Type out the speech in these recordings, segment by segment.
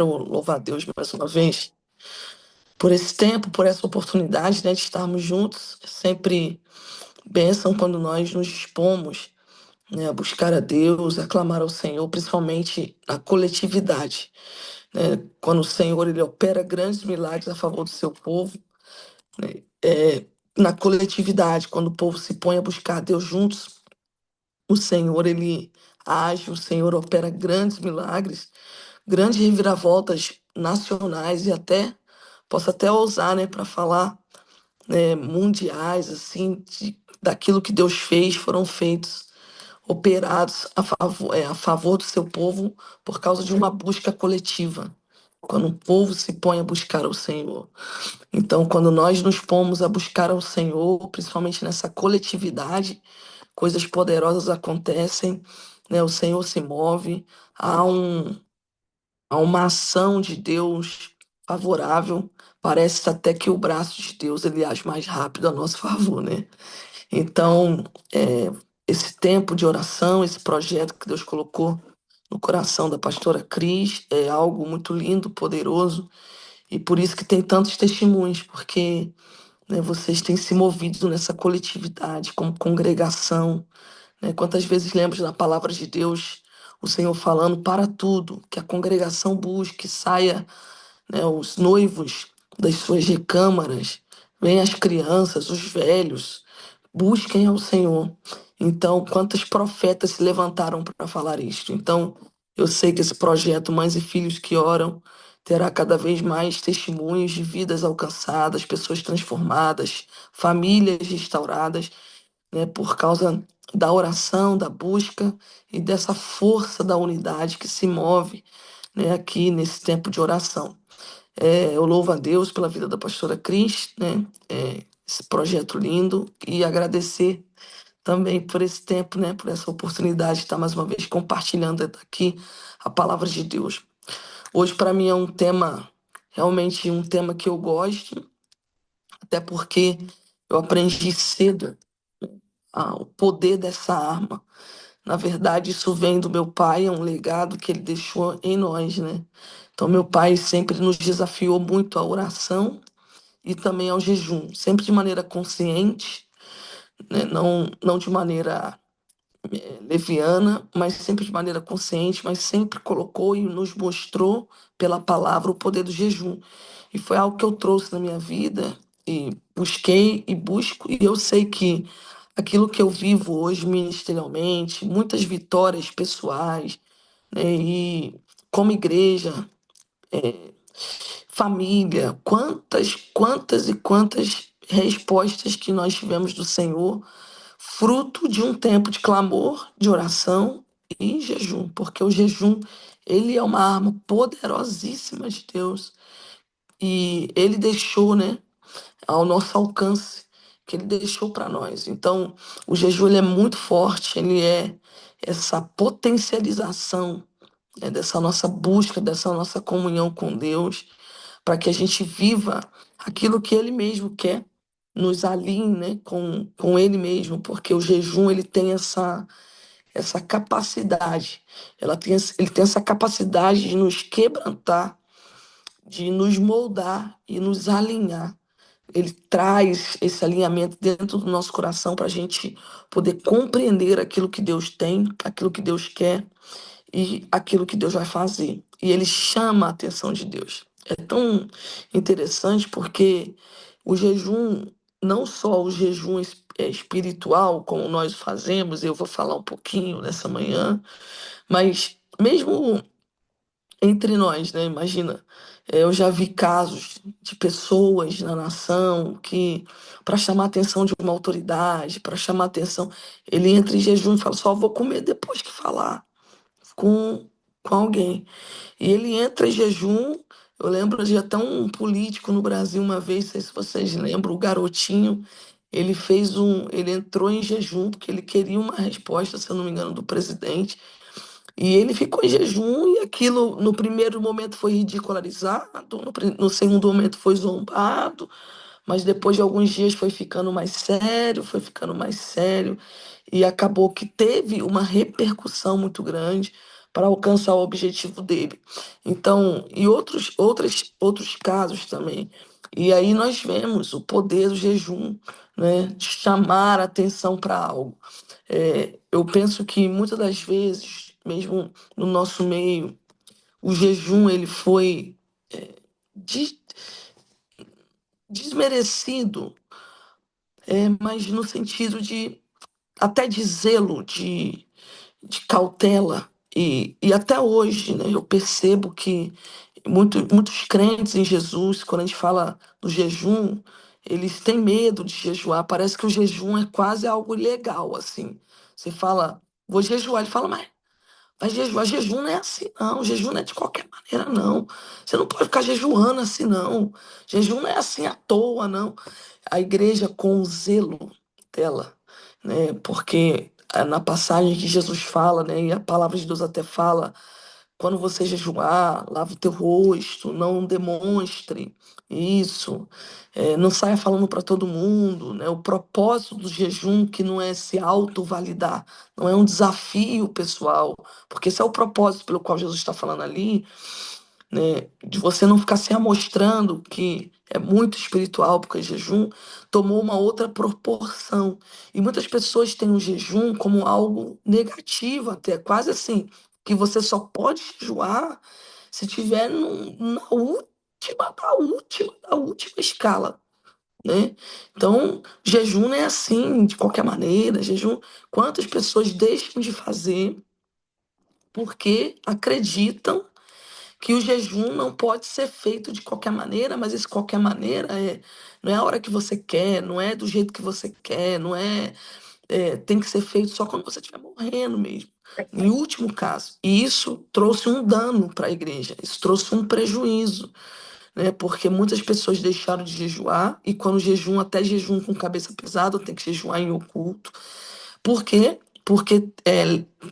quero louvar a Deus mais uma vez por esse tempo, por essa oportunidade, né, de estarmos juntos. É sempre bênção quando nós nos dispomos, né, a buscar a Deus, a clamar ao Senhor, principalmente na coletividade, né, quando o Senhor ele opera grandes milagres a favor do seu povo, né, na coletividade, quando o povo se põe a buscar a Deus juntos, o Senhor ele age, o Senhor opera grandes milagres, grandes reviravoltas nacionais e até posso até ousar, né, para falar, né, mundiais, assim, daquilo que Deus fez, foram feitos, operados a favor do seu povo por causa de uma busca coletiva. Quando o povo se põe a buscar o Senhor. Então, quando nós nos pomos a buscar ao Senhor, principalmente nessa coletividade, coisas poderosas acontecem, né? O Senhor se move, há um, há uma ação de Deus favorável. Parece até que o braço de Deus ele age mais rápido a nosso favor, né? Então, esse tempo de oração, esse projeto que Deus colocou no coração da pastora Cris é algo muito lindo, poderoso, e por isso que tem tantos testemunhos, porque, né, vocês têm se movido nessa coletividade, como congregação, né? Quantas vezes lemos na palavra de Deus o Senhor falando para tudo, que a congregação busque, saia, né, os noivos das suas recâmaras, venham as crianças, os velhos, busquem ao Senhor. Então, quantos profetas se levantaram para falar isto? Então, eu sei que esse projeto Mães e Filhos que Oram terá cada vez mais testemunhos de vidas alcançadas, pessoas transformadas, famílias restauradas, né, por causa da oração, da busca e dessa força da unidade que se move, né, aqui nesse tempo de oração. Eu louvo a Deus pela vida da pastora Cris, né, esse projeto lindo, e agradecer também por esse tempo, né, por essa oportunidade de estar mais uma vez compartilhando aqui a palavra de Deus. Hoje, para mim, é um tema, realmente um tema que eu gosto, até porque eu aprendi cedo o poder dessa arma. Na verdade, isso vem do meu pai, é um legado que ele deixou em nós, né? Então, meu pai sempre nos desafiou muito à oração e também ao jejum, sempre de maneira consciente, né? Não de maneira leviana, mas sempre de maneira consciente, mas sempre colocou e nos mostrou pela palavra o poder do jejum. E foi algo que eu trouxe na minha vida e busquei e busco, e eu sei que aquilo que eu vivo hoje ministerialmente, muitas vitórias pessoais, né, e como igreja, família, quantas e quantas respostas que nós tivemos do Senhor, fruto de um tempo de clamor, de oração e jejum, porque o jejum, ele é uma arma poderosíssima de Deus e ele deixou, né, ao nosso alcance, que ele deixou para nós. Então, o jejum ele é muito forte, ele é essa potencialização, né, dessa nossa busca, dessa nossa comunhão com Deus, para que a gente viva aquilo que Ele mesmo quer, nos alinhe, né, com Ele mesmo, porque o jejum ele tem essa capacidade, ele tem essa capacidade de nos quebrantar, de nos moldar e nos alinhar. Ele traz esse alinhamento dentro do nosso coração para a gente poder compreender aquilo que Deus tem, aquilo que Deus quer e aquilo que Deus vai fazer. E ele chama a atenção de Deus. É tão interessante porque o jejum, não só o jejum espiritual, como nós fazemos, eu vou falar um pouquinho nessa manhã, mas mesmo entre nós, né? Imagina, eu já vi casos de pessoas na nação que, para chamar a atenção de uma autoridade, para chamar a atenção, ele entra em jejum e fala: só vou comer depois que falar com, com alguém. E ele entra em jejum. Eu lembro de até um político no Brasil uma vez, não sei se vocês lembram, o Garotinho. Ele entrou em jejum porque ele queria uma resposta, se eu não me engano, do presidente. E ele ficou em jejum e aquilo no primeiro momento foi ridicularizado, no segundo momento foi zombado, mas depois de alguns dias foi ficando mais sério, foi ficando mais sério, e acabou que teve uma repercussão muito grande, para alcançar o objetivo dele. Então, e outros casos também. E aí nós vemos o poder do jejum, né, de chamar a atenção para algo. Eu penso que muitas das vezes, mesmo no nosso meio, o jejum ele foi des- desmerecido, mas no sentido de até de zelo, de cautela. E até hoje, né, eu percebo que muitos crentes em Jesus, quando a gente fala do jejum, eles têm medo de jejuar. Parece que o jejum é quase algo ilegal, assim. Você fala, vou jejuar. Ele fala, mas vai jejuar. Jejum não é assim, não. Jejum não é de qualquer maneira, não. Você não pode ficar jejuando assim, não. Jejum não é assim à toa, não. A igreja com o zelo dela, né? Porque na passagem que Jesus fala, né, e a palavra de Deus até fala, quando você jejuar, lava o teu rosto, não demonstre isso, não saia falando para todo mundo, né? O propósito do jejum que não é se autovalidar, não é um desafio pessoal, porque esse é o propósito pelo qual Jesus está falando ali, né, de você não ficar se amostrando que é muito espiritual, porque o jejum tomou uma outra proporção. E muitas pessoas têm o jejum como algo negativo, até quase assim, que você só pode jejuar se tiver na última escala, né? Então, jejum não é assim, de qualquer maneira. Jejum, quantas pessoas deixam de fazer porque acreditam que o jejum não pode ser feito de qualquer maneira, mas esse qualquer maneira não é a hora que você quer, não é do jeito que você quer, não tem que ser feito só quando você estiver morrendo mesmo. Em último caso. E isso trouxe um dano para a igreja, isso trouxe um prejuízo, né? Porque muitas pessoas deixaram de jejuar, e quando jejum, até jejum com cabeça pesada, tem que jejuar em oculto. Por quê? Porque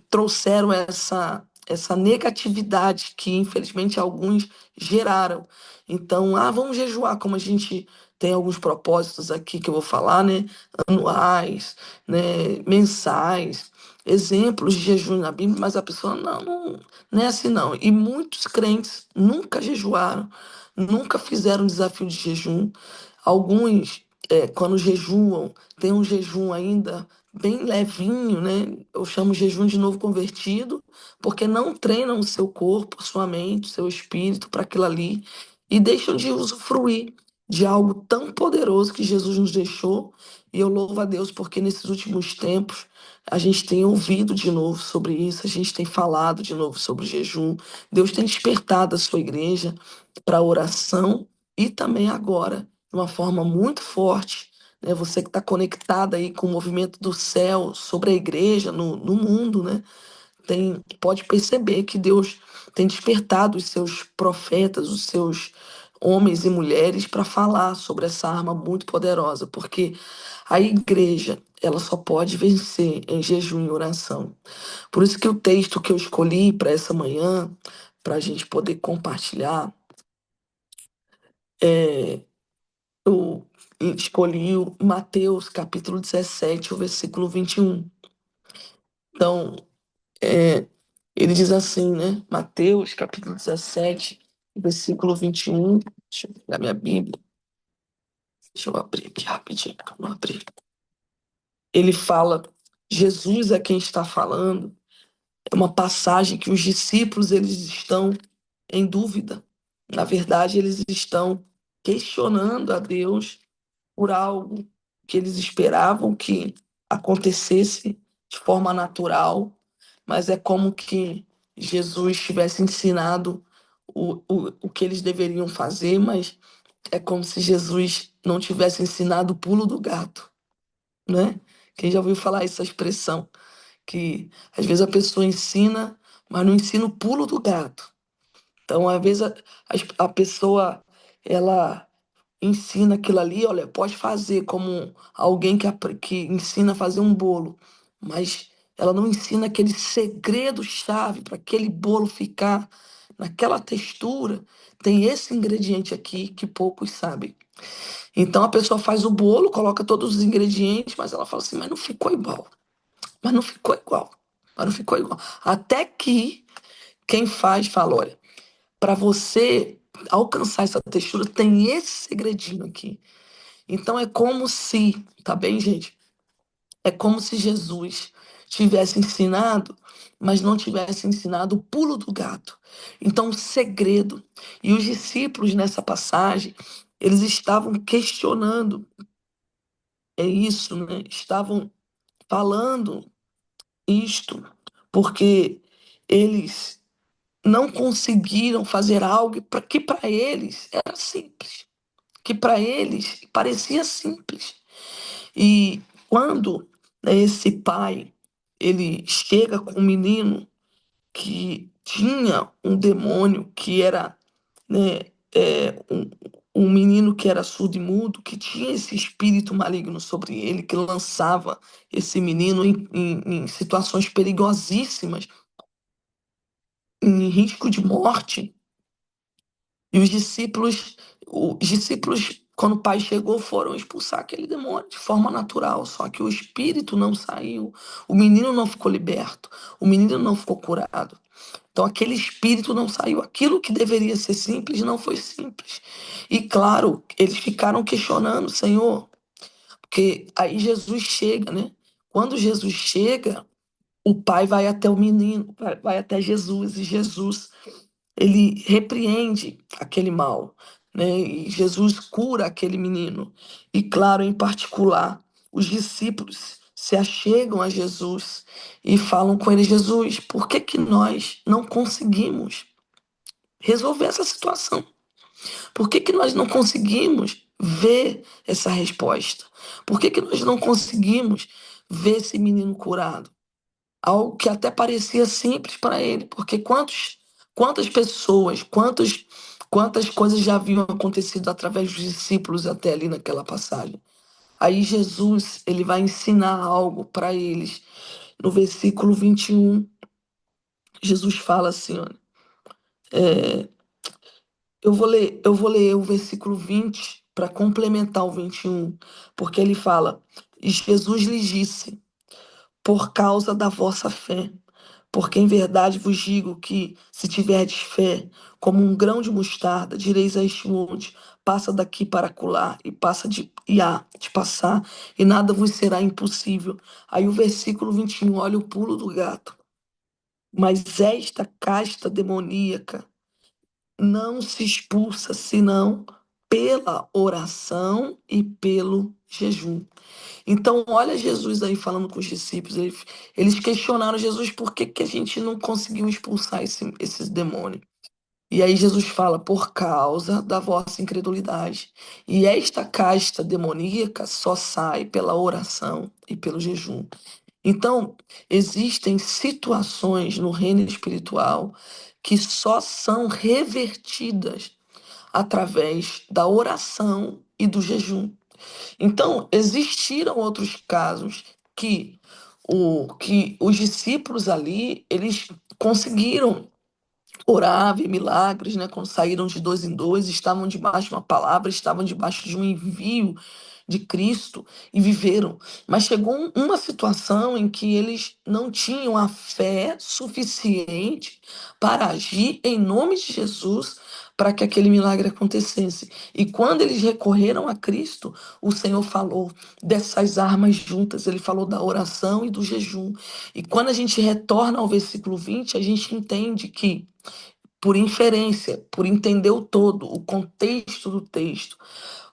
trouxeram essa negatividade que, infelizmente, alguns geraram. Então, vamos jejuar, como a gente tem alguns propósitos aqui que eu vou falar, né? Anuais, né? Mensais, exemplos de jejum na Bíblia, mas a pessoa não é assim, não. E muitos crentes nunca jejuaram, nunca fizeram desafio de jejum. Alguns, quando jejuam, tem um jejum ainda bem levinho, né? Eu chamo jejum de novo convertido, porque não treinam o seu corpo, sua mente, seu espírito para aquilo ali e deixam de usufruir de algo tão poderoso que Jesus nos deixou. E eu louvo a Deus porque nesses últimos tempos a gente tem ouvido de novo sobre isso, a gente tem falado de novo sobre jejum. Deus tem despertado a sua igreja para oração e também agora, de uma forma muito forte, né? Você que está conectado aí com o movimento do céu sobre a igreja no mundo, né? Pode perceber que Deus tem despertado os seus profetas, os seus homens e mulheres para falar sobre essa arma muito poderosa, porque a igreja ela só pode vencer em jejum e oração. Por isso que o texto que eu escolhi para essa manhã, para a gente poder compartilhar, é, eu escolhi o Mateus capítulo 17, o versículo 21. Então, é, ele diz assim, né? Mateus capítulo 17, versículo 21. Deixa eu pegar minha Bíblia. Deixa eu abrir aqui rapidinho, que eu não abri. Ele fala, Jesus é quem está falando. É uma passagem que os discípulos eles estão em dúvida. Na verdade, eles estão questionando a Deus por algo que eles esperavam que acontecesse de forma natural, mas é como que Jesus tivesse ensinado o que eles deveriam fazer, mas é como se Jesus não tivesse ensinado o pulo do gato, né? Quem já ouviu falar essa expressão? Que às vezes a pessoa ensina, mas não ensina o pulo do gato. Então, às vezes, a pessoa ela ensina aquilo ali, olha, pode fazer como alguém que ensina a fazer um bolo, mas ela não ensina aquele segredo-chave para aquele bolo ficar naquela textura. Tem esse ingrediente aqui que poucos sabem. Então a pessoa faz o bolo, coloca todos os ingredientes, mas ela fala assim, mas não ficou igual. Mas não ficou igual. Mas não ficou igual. Até que Quem faz fala, olha, para você alcançar essa textura, tem esse segredinho aqui. Então é como se, tá bem, gente? É como se Jesus tivesse ensinado, mas não tivesse ensinado o pulo do gato. Então, o segredo. E os discípulos nessa passagem, eles estavam questionando, é isso, né? Estavam falando isto, porque eles não conseguiram fazer algo que para eles era simples, que para eles parecia simples. E quando, né, esse pai ele chega com um menino que tinha um demônio que era, né, um menino que era surdo e mudo, que tinha esse espírito maligno sobre ele, que lançava esse menino em situações perigosíssimas, em risco de morte. E os discípulos, quando o pai chegou, foram expulsar aquele demônio de forma natural. Só que o espírito não saiu, o menino não ficou liberto, o menino não ficou curado. Então aquele espírito não saiu. Aquilo que deveria ser simples não foi simples. E claro, eles ficaram questionando, Senhor, porque aí Jesus chega, né? Quando Jesus chega, o pai vai até o menino, vai até Jesus, e Jesus ele repreende aquele mal, né? E Jesus cura aquele menino. E claro, em particular, os discípulos se achegam a Jesus e falam com ele: Jesus, por que que nós não conseguimos resolver essa situação? Por que que nós não conseguimos ver essa resposta? Por que que nós não conseguimos ver esse menino curado? Algo que até parecia simples para ele, porque quantas pessoas, quantas coisas já haviam acontecido através dos discípulos até ali naquela passagem. Aí Jesus, ele vai ensinar algo para eles. No versículo 21, Jesus fala assim, olha, eu vou ler o versículo 20 para complementar o 21, porque ele fala: "E Jesus lhes disse: por causa da vossa fé. Porque em verdade vos digo que, se tiverdes fé, como um grão de mostarda, direis a este monte: passa daqui para acolá, e passa e há de passar, e nada vos será impossível." Aí o versículo 21, olha o pulo do gato. Mas esta casta demoníaca não se expulsa senão pela oração e pelo jejum. Então, olha Jesus aí falando com os discípulos. Eles questionaram Jesus por que, que a gente não conseguiu expulsar esses demônios. E aí Jesus fala: por causa da vossa incredulidade. E esta casta demoníaca só sai pela oração e pelo jejum. Então, existem situações no reino espiritual que só são revertidas através da oração e do jejum. Então, existiram outros casos que os discípulos ali, eles conseguiram orar, ver milagres, né? Quando saíram de dois em dois, estavam debaixo de uma palavra, estavam debaixo de um envio de Cristo e viveram. Mas chegou uma situação em que eles não tinham a fé suficiente para agir em nome de Jesus para que aquele milagre acontecesse. E quando eles recorreram a Cristo, o Senhor falou dessas armas juntas, ele falou da oração e do jejum. E quando a gente retorna ao versículo 20, a gente entende que, por inferência, por entender o todo, o contexto do texto,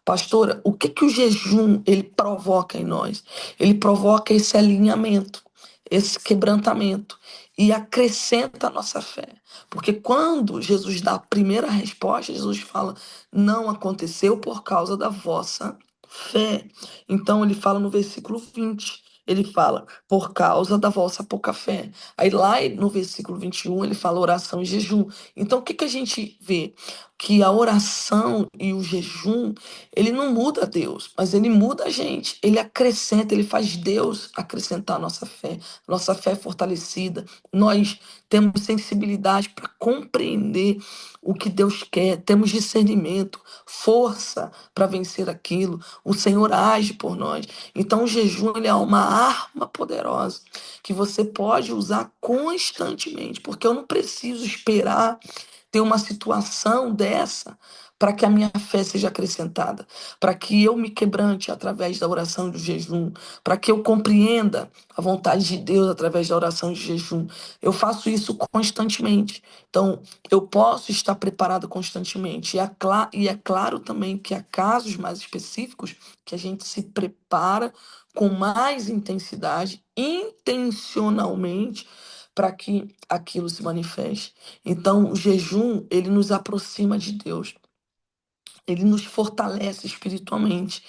pastora, o que que o jejum ele provoca em nós? Ele provoca esse alinhamento, esse quebrantamento e acrescenta a nossa fé. Porque quando Jesus dá a primeira resposta, Jesus fala: não aconteceu por causa da vossa fé. Então ele fala no versículo 20, ele fala: por causa da vossa pouca fé. Aí lá no versículo 21 ele fala oração e jejum. Então o que que a gente vê? que a oração e o jejum, ele não muda Deus, mas ele muda a gente. Ele acrescenta, ele faz Deus acrescentar a nossa fé. Nossa fé é fortalecida. Nós temos sensibilidade para compreender o que Deus quer, temos discernimento, força para vencer aquilo. O Senhor age por nós. Então, o jejum ele é uma arma poderosa que você pode usar constantemente, porque eu não preciso esperar ter uma situação dessa para que a minha fé seja acrescentada, para que eu me quebrante através da oração e do jejum, para que eu compreenda a vontade de Deus através da oração e do jejum. Eu faço isso constantemente. Então, eu posso estar preparado constantemente. E é claro também que há casos mais específicos que a gente se prepara com mais intensidade, intencionalmente, para que aquilo se manifeste. Então, o jejum, ele nos aproxima de Deus. Ele nos fortalece espiritualmente.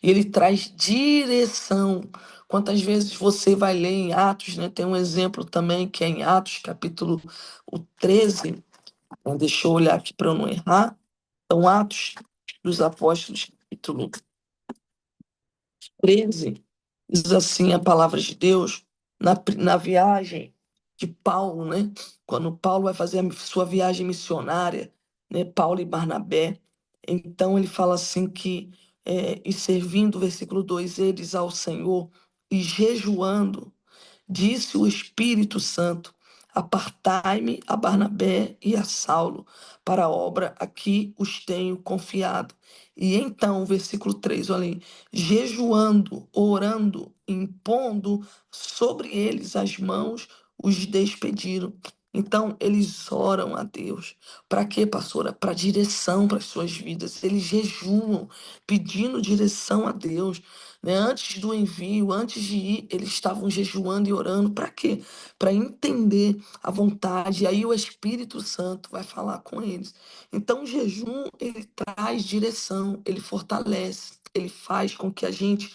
E ele traz direção. Quantas vezes você vai ler em Atos, né? Tem um exemplo também que é em Atos, capítulo o 13. Deixa eu olhar aqui para eu não errar. Então, Atos dos Apóstolos, capítulo 13, diz assim a palavra de Deus, na viagem de Paulo, né? Quando Paulo vai fazer a sua viagem missionária, né? Paulo e Barnabé. Então ele fala assim que, e servindo, versículo 2 eles ao Senhor e jejuando, disse o Espírito Santo: Apartai-me a Barnabé e a Saulo para a obra a que os tenho confiado. E então, versículo 3, olha aí, jejuando, orando, impondo sobre eles as mãos, os despediram. Então, eles oram a Deus. Para quê, pastora? Para direção para as suas vidas. Eles jejuam, pedindo direção a Deus, né? Antes do envio, antes de ir, eles estavam jejuando e orando. Para quê? Para entender a vontade. E aí o Espírito Santo vai falar com eles. Então, o jejum, ele traz direção, ele fortalece, ele faz com que a gente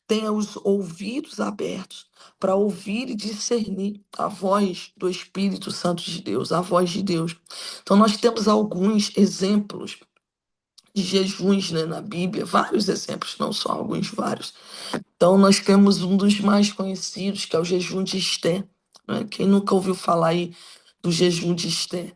tenha os ouvidos abertos para ouvir e discernir a voz do Espírito Santo de Deus, a voz de Deus. Então, nós temos alguns exemplos de jejuns, né, na Bíblia, vários exemplos, não só alguns, vários. Então, nós temos um dos mais conhecidos, que é o jejum de Esté, né? Quem nunca ouviu falar aí do jejum de Esté?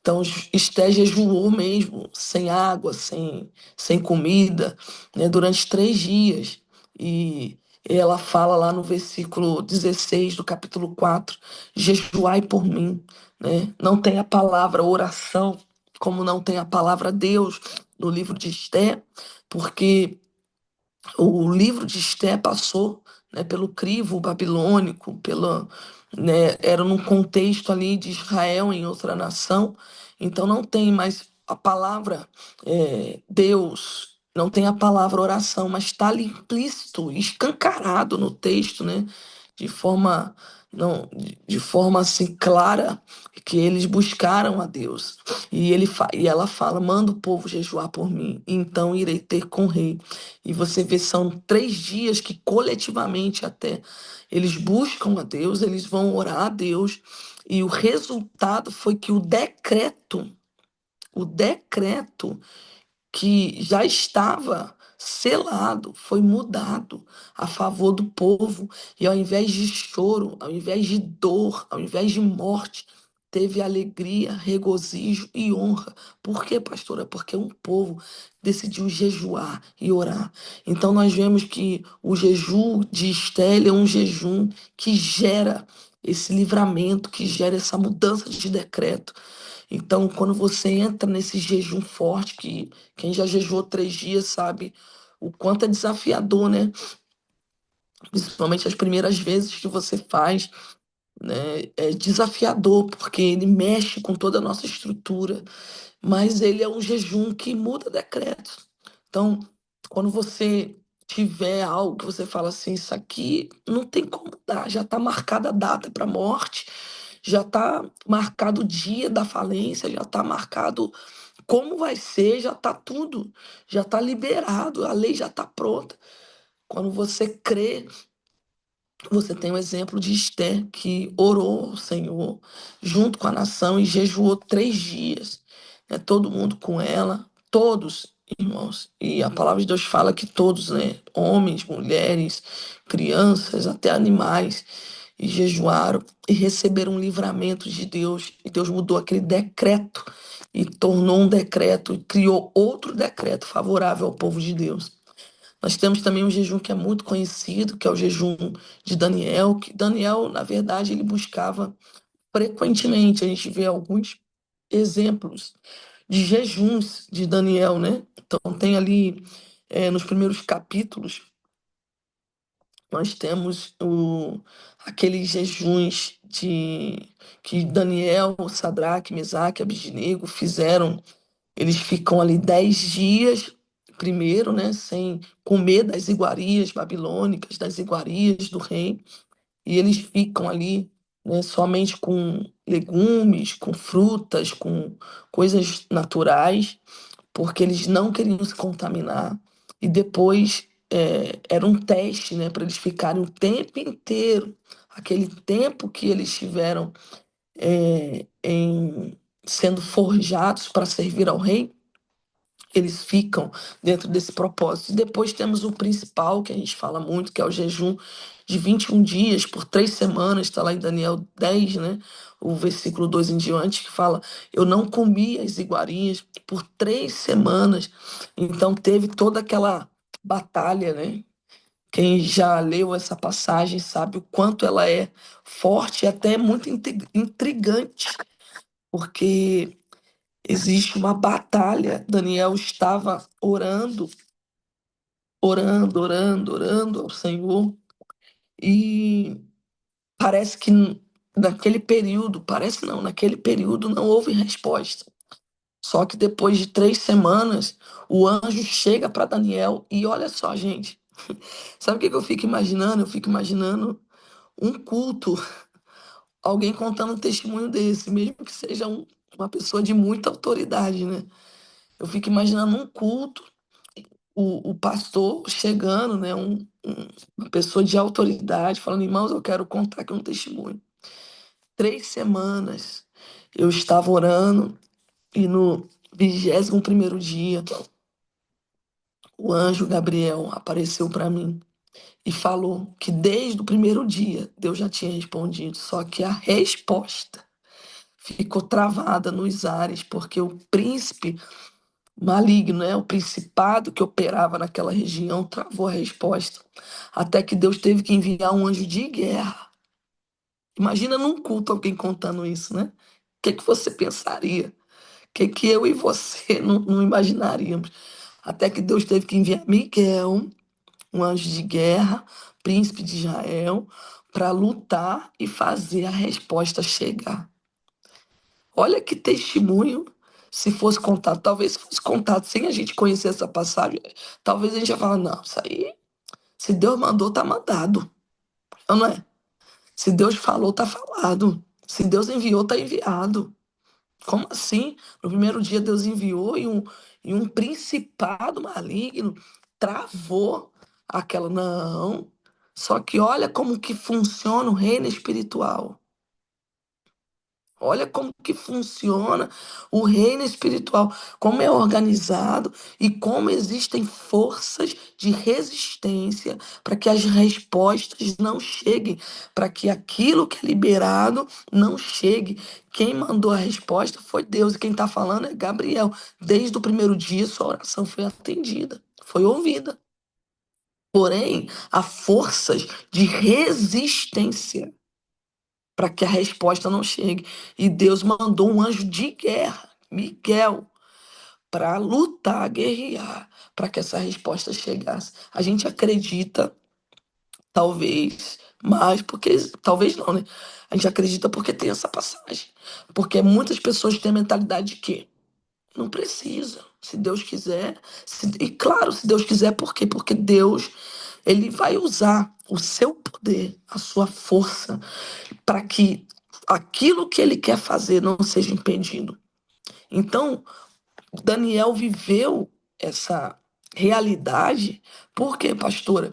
Então, Esté jejuou mesmo, sem água, sem comida, né, durante 3 dias. E ela fala lá no versículo 16 do capítulo 4: jejuai por mim. Né? Não tem a palavra oração, como não tem a palavra Deus no livro de Esté, porque o livro de Esté passou, né, pelo crivo babilônico, né, era num contexto ali de Israel em outra nação, então não tem mais a palavra Deus, não tem a palavra oração, mas está ali implícito, escancarado no texto, né, de forma não, de forma assim clara, que eles buscaram a Deus. E ela fala: manda o povo jejuar por mim, então irei ter com o rei. E você vê, são 3 dias que coletivamente até eles buscam a Deus, eles vão orar a Deus, e o resultado foi que o decreto que já estava selado, foi mudado a favor do povo, e ao invés de choro, ao invés de dor, ao invés de morte, teve alegria, regozijo e honra. Por quê, pastora? Porque um povo decidiu jejuar e orar. Então nós vemos que o jejum de Esther é um jejum que gera esse livramento, que gera essa mudança de decreto. Então, quando você entra nesse jejum forte, que quem já jejuou 3 dias sabe o quanto é desafiador, né? Principalmente as primeiras vezes que você faz, né? É desafiador, porque ele mexe com toda a nossa estrutura, mas ele é um jejum que muda decretos. Então, quando você tiver algo que você fala assim, isso aqui não tem como dar, já está marcada a data para a morte, já está marcado o dia da falência, já está marcado como vai ser, já está tudo, já está liberado, a lei já está pronta. Quando você crê, você tem o exemplo de Esther, que orou ao Senhor junto com a nação e jejuou 3 dias. todo mundo com ela, todos, irmãos. E a palavra de Deus fala que todos, né, homens, mulheres, crianças, até animais, e jejuaram e receberam um livramento de Deus. E Deus mudou aquele decreto e tornou um decreto, e criou outro decreto favorável ao povo de Deus. Nós temos também um jejum que é muito conhecido, que é o jejum de Daniel, que Daniel, na verdade, ele buscava frequentemente. A gente vê alguns exemplos de jejuns de Daniel, né? Então tem ali nos primeiros capítulos nós temos aqueles jejuns que Daniel, Sadraque, Mesaque, Abednego fizeram. Eles ficam ali 10 dias primeiro, né, sem comer das iguarias babilônicas, das iguarias do rei, e eles ficam ali, né, somente com legumes, com frutas, com coisas naturais, porque eles não queriam se contaminar. E depois era um teste, né, para eles ficarem o tempo inteiro, aquele tempo que eles tiveram sendo forjados para servir ao rei, eles ficam dentro desse propósito. E depois temos o principal, que a gente fala muito, que é o jejum de 21 dias por 3 semanas, está lá em Daniel 10, né? O versículo 2 em diante, que fala: Eu não comi as iguarias por 3 semanas. Então teve toda aquela batalha, né? Quem já leu essa passagem sabe o quanto ela é forte e até muito intrigante, porque existe uma batalha. Daniel estava orando, orando, orando, orando ao Senhor, e parece que naquele período, parece não, naquele período não houve resposta. Só que depois de 3 semanas, o anjo chega para Daniel e olha só, gente. Sabe o que eu fico imaginando? Eu fico imaginando um culto, alguém contando um testemunho desse, mesmo que seja uma pessoa de muita autoridade, né? Eu fico imaginando um culto, o pastor chegando, né, uma pessoa de autoridade, falando: Irmãos, eu quero contar aqui um testemunho. 3 semanas eu estava orando e no 21º dia o anjo Gabriel apareceu para mim e falou que desde o primeiro dia Deus já tinha respondido, só que a resposta ficou travada nos ares, porque o príncipe maligno, né? O principado que operava naquela região travou a resposta, até que Deus teve que enviar um anjo de guerra. Imagina num culto alguém contando isso, né? O que você pensaria? O que eu e você não imaginaríamos? Até que Deus teve que enviar Miguel, um anjo de guerra, príncipe de Israel, para lutar e fazer a resposta chegar. Olha que testemunho, se fosse contado, talvez fosse contado sem a gente conhecer essa passagem, talvez a gente ia falar: não, isso aí, se Deus mandou, tá mandado. Não é? Se Deus falou, tá falado. Se Deus enviou, tá enviado. Como assim? No primeiro dia Deus enviou e um principado maligno travou aquela. Não. Só que olha como que funciona o reino espiritual. Olha como que funciona o reino espiritual, como é organizado e como existem forças de resistência para que as respostas não cheguem, para que aquilo que é liberado não chegue. Quem mandou a resposta foi Deus, e quem está falando é Gabriel. Desde o primeiro dia, sua oração foi atendida, foi ouvida. Porém, há forças de resistência para que a resposta não chegue. E Deus mandou um anjo de guerra, Miguel, para lutar, guerrear, para que essa resposta chegasse. A gente acredita, talvez, mas porque. Talvez não, né? A gente acredita porque tem essa passagem. Porque muitas pessoas têm a mentalidade de que não precisa. Se Deus quiser. E claro, se Deus quiser, por quê? Porque Deus, ele vai usar o seu poder, a sua força, para que aquilo que ele quer fazer não seja impedido. Então, Daniel viveu essa realidade. Por quê, pastora?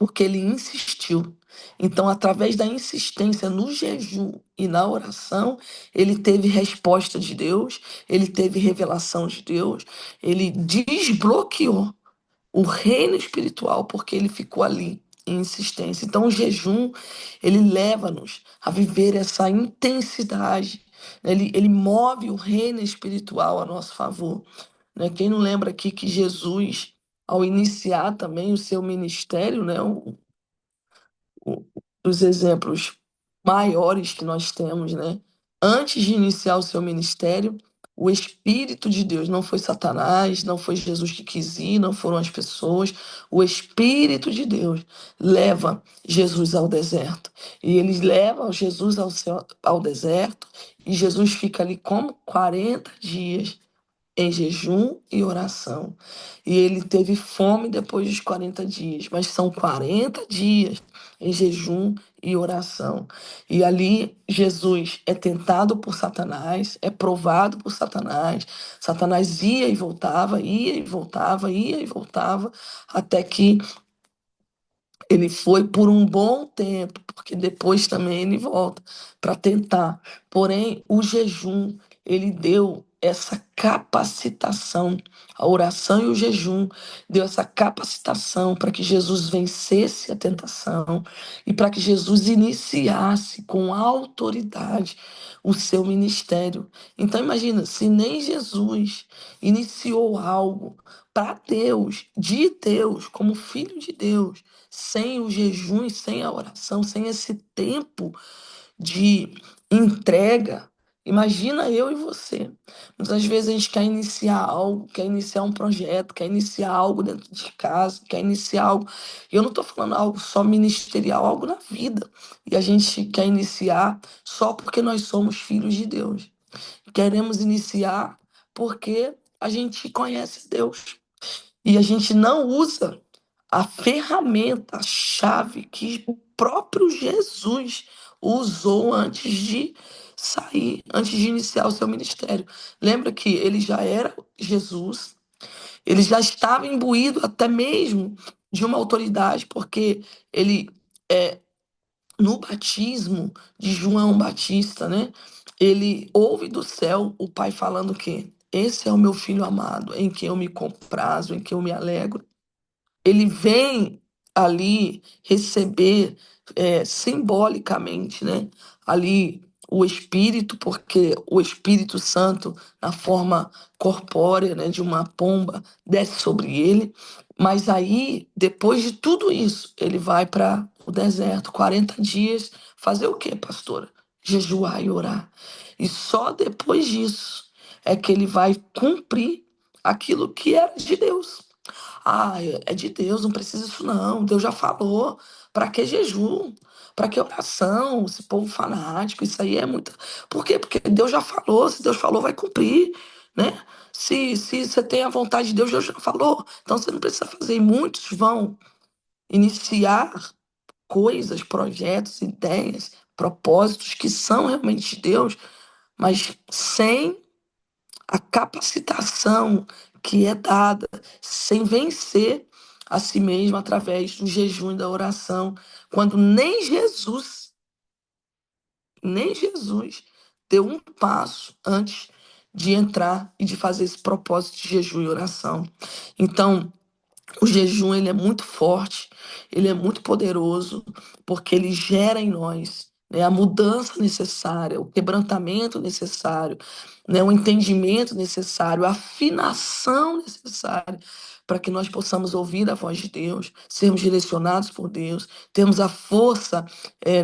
porque ele insistiu. Então, através da insistência no jejum e na oração, ele teve resposta de Deus, ele teve revelação de Deus, ele desbloqueou o reino espiritual, porque ele ficou ali em insistência. Então, o jejum, ele leva-nos a viver essa intensidade, né? Ele move o reino espiritual a nosso favor, né? Quem não lembra aqui que Jesus, ao iniciar também o seu ministério, né, o- os exemplos maiores que nós temos, né? Antes de iniciar o seu ministério, o Espírito de Deus, não foi Satanás, não foi Jesus que quis ir, não foram as pessoas, o Espírito de Deus leva Jesus ao deserto. E eles levam Jesus ao deserto, e Jesus fica ali como 40 dias em jejum e oração. E ele teve fome depois dos 40 dias, mas são 40 dias em jejum e oração. E ali Jesus é tentado por Satanás, é provado por Satanás. Satanás ia e voltava, ia e voltava, ia e voltava, até que ele foi por um bom tempo, porque depois também ele volta para tentar. Porém, o jejum, ele deu essa capacitação, a oração e o jejum deu essa capacitação para que Jesus vencesse a tentação e para que Jesus iniciasse com autoridade o seu ministério. Então imagina, se nem Jesus iniciou algo para Deus, de Deus, como filho de Deus, sem o jejum e sem a oração, sem esse tempo de entrega. Imagina eu e você. Muitas vezes a gente quer iniciar algo, quer iniciar um projeto, quer iniciar algo dentro de casa, quer iniciar algo. E eu não estou falando algo só ministerial, algo na vida. E a gente quer iniciar só porque nós somos filhos de Deus. Queremos iniciar porque a gente conhece Deus. E a gente não usa a ferramenta, a chave que o próprio Jesus usou antes de sair, antes de iniciar o seu ministério. Lembra que ele já era Jesus, ele já estava imbuído até mesmo de uma autoridade, porque ele, no batismo de João Batista, né, ele ouve do céu o Pai falando que esse é o meu filho amado, em quem eu me comprazo, em quem eu me alegro. Ele vem ali receber simbolicamente, né? Ali o Espírito, porque o Espírito Santo, na forma corpórea, né, de uma pomba, desce sobre ele. Mas aí, depois de tudo isso, ele vai para o deserto, 40 dias, fazer o quê, pastora? Jejuar e orar. E só depois disso é que ele vai cumprir aquilo que era de Deus. Ah, é de Deus, não precisa isso não. Deus já falou. Para que jejum? Para que oração? Esse povo fanático, isso aí é muito. Por quê? Porque Deus já falou. Se Deus falou, vai cumprir, né? Se você tem a vontade de Deus, Deus já falou. Então você não precisa fazer. E muitos vão iniciar coisas, projetos, ideias, propósitos que são realmente de Deus, mas sem a capacitação que é dada, sem vencer a si mesmo através do jejum e da oração, quando nem Jesus deu um passo antes de entrar e de fazer esse propósito de jejum e oração. Então, o jejum, ele é muito forte, ele é muito poderoso, porque ele gera em nós, né, a mudança necessária, o quebrantamento necessário, né, o entendimento necessário, a afinação necessária para que nós possamos ouvir a voz de Deus, sermos direcionados por Deus, termos a força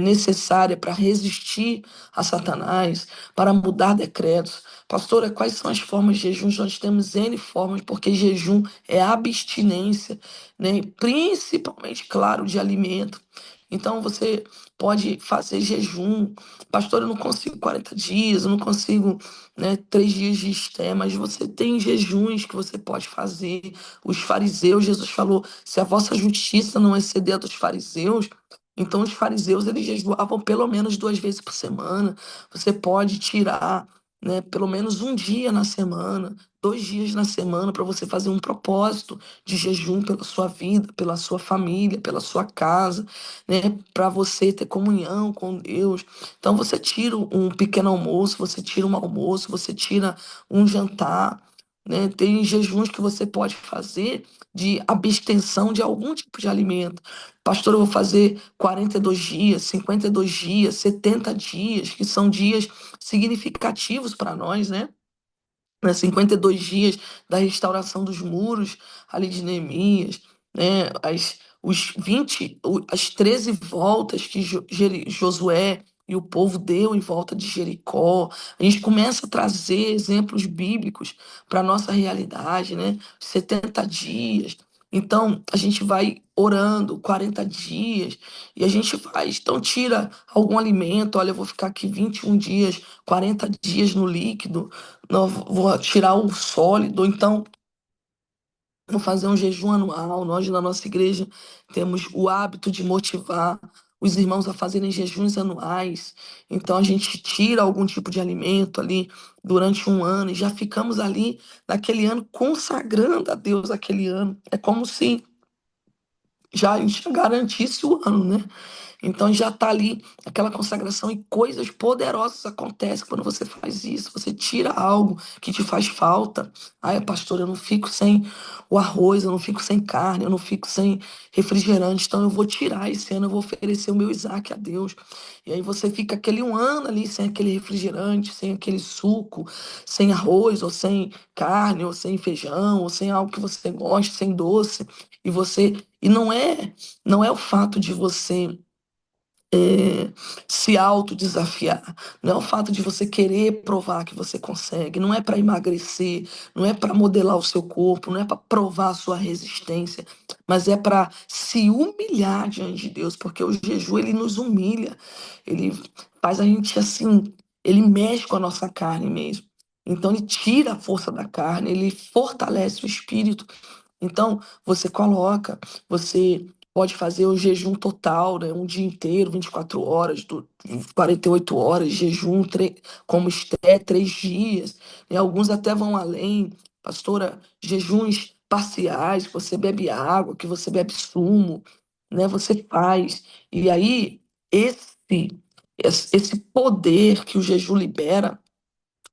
necessária para resistir a Satanás, para mudar decretos. Pastora, quais são as formas de jejum? Nós temos N formas, porque jejum é abstinência, né? Principalmente, claro, de alimento. Então você pode fazer jejum. Pastor, eu não consigo 40 dias, eu não consigo, né, 3 dias de esté, mas você tem jejuns que você pode fazer. Os fariseus, Jesus falou, se a vossa justiça não exceder a dos fariseus, então os fariseus eles jejuavam pelo menos 2 vezes por semana. Você pode tirar, né? Pelo menos um dia na semana, 2 dias na semana, para você fazer um propósito de jejum pela sua vida, pela sua família, pela sua casa, né? Para você ter comunhão com Deus. Então você tira um pequeno almoço, você tira um almoço, você tira um jantar, né? Tem jejuns que você pode fazer de abstenção de algum tipo de alimento. Pastor, eu vou fazer 42 dias, 52 dias, 70 dias, que são dias significativos para nós, né? 52 dias da restauração dos muros ali de Neemias, né? As 13 voltas que Josué e o povo deu em volta de Jericó. A gente começa a trazer exemplos bíblicos para a nossa realidade, né? 70 dias. Então, a gente vai orando 40 dias e a gente faz. Então, tira algum alimento. Olha, eu vou ficar aqui 21 dias, 40 dias no líquido, não, vou tirar o sólido, então vou fazer um jejum anual. Nós, na nossa igreja, temos o hábito de motivar os irmãos a fazerem jejuns anuais. Então, a gente tira algum tipo de alimento ali durante um ano e já ficamos ali, naquele ano, consagrando a Deus aquele ano. É como se já a gente garantisse o ano, né? Então já está ali aquela consagração e coisas poderosas acontecem quando você faz isso. Você tira algo que te faz falta. Ai, pastor, eu não fico sem o arroz, eu não fico sem carne, eu não fico sem refrigerante. Então eu vou tirar esse ano, eu vou oferecer o meu Isaac a Deus. E aí você fica aquele um ano ali sem aquele refrigerante, sem aquele suco, sem arroz, ou sem carne, ou sem feijão, ou sem algo que você gosta, sem doce. E não é o fato de você se autodesafiar. Não é o fato de você querer provar que você consegue. Não é para emagrecer, não é para modelar o seu corpo, não é para provar a sua resistência, mas é para se humilhar diante de Deus, porque o jejum ele nos humilha. Ele faz a gente assim, ele mexe com a nossa carne mesmo. Então ele tira a força da carne, ele fortalece o espírito. Então, você pode fazer o jejum total, né? Um dia inteiro, 24 horas, 48 horas, jejum, como Esté, 3 dias. Né? Alguns até vão além, pastora, jejuns parciais, que você bebe água, que você bebe sumo, né? Você faz. E aí, esse poder que o jejum libera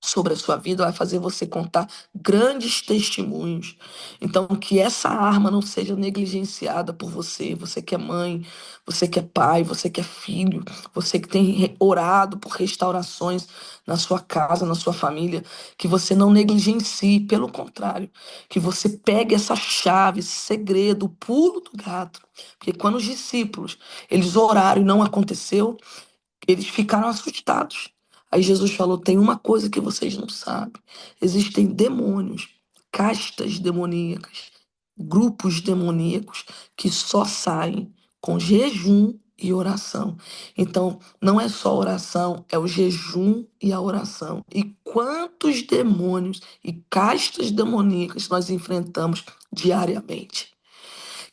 sobre a sua vida vai fazer você contar grandes testemunhos. Então, que essa arma não seja negligenciada por você, você que é mãe, você que é pai, você que é filho, você que tem orado por restaurações na sua casa, na sua família, que você não negligencie, pelo contrário, que você pegue essa chave, esse segredo, o pulo do gato. Porque quando os discípulos, eles oraram e não aconteceu, eles ficaram assustados. Aí Jesus falou: tem uma coisa que vocês não sabem: existem demônios, castas demoníacas, grupos demoníacos que só saem com jejum e oração. Então, não é só oração, é o jejum e a oração. E quantos demônios e castas demoníacas nós enfrentamos diariamente?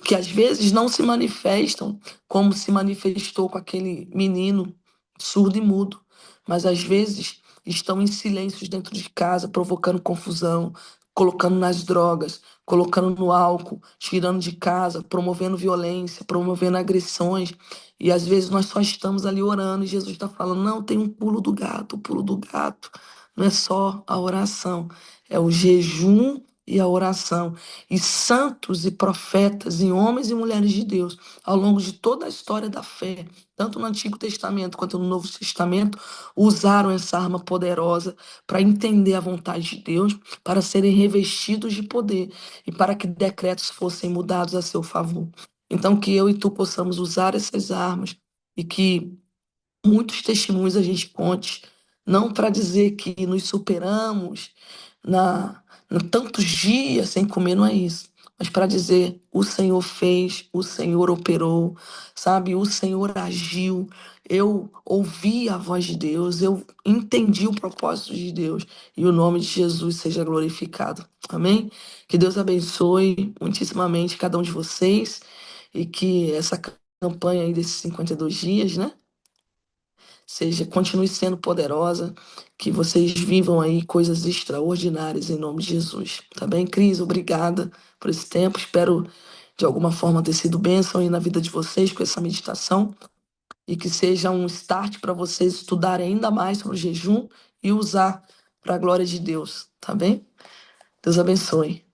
Que às vezes não se manifestam como se manifestou com aquele menino surdo e mudo, mas às vezes estão em silêncios dentro de casa, provocando confusão, colocando nas drogas, colocando no álcool, tirando de casa, promovendo violência, promovendo agressões. E às vezes nós só estamos ali orando e Jesus está falando: não, tem um pulo do gato, o pulo do gato. Não é só a oração, é o jejum e a oração. E santos e profetas e homens e mulheres de Deus, ao longo de toda a história da fé, tanto no Antigo Testamento quanto no Novo Testamento, usaram essa arma poderosa para entender a vontade de Deus, para serem revestidos de poder e para que decretos fossem mudados a seu favor. Então, que eu e tu possamos usar essas armas e que muitos testemunhos a gente conte, não para dizer que nos superamos em tantos dias sem comer, não é isso, mas para dizer: o Senhor fez, o Senhor operou, sabe? O Senhor agiu. Eu ouvi a voz de Deus, eu entendi o propósito de Deus e o nome de Jesus seja glorificado. Amém? Que Deus abençoe muitíssimamente cada um de vocês e que essa campanha aí desses 52 dias, né? continue sendo poderosa, que vocês vivam aí coisas extraordinárias em nome de Jesus. Tá bem, Cris? Obrigada por esse tempo. Espero de alguma forma ter sido bênção aí na vida de vocês com essa meditação e que seja um start para vocês estudarem ainda mais sobre o jejum e usar para a glória de Deus, tá bem? Deus abençoe.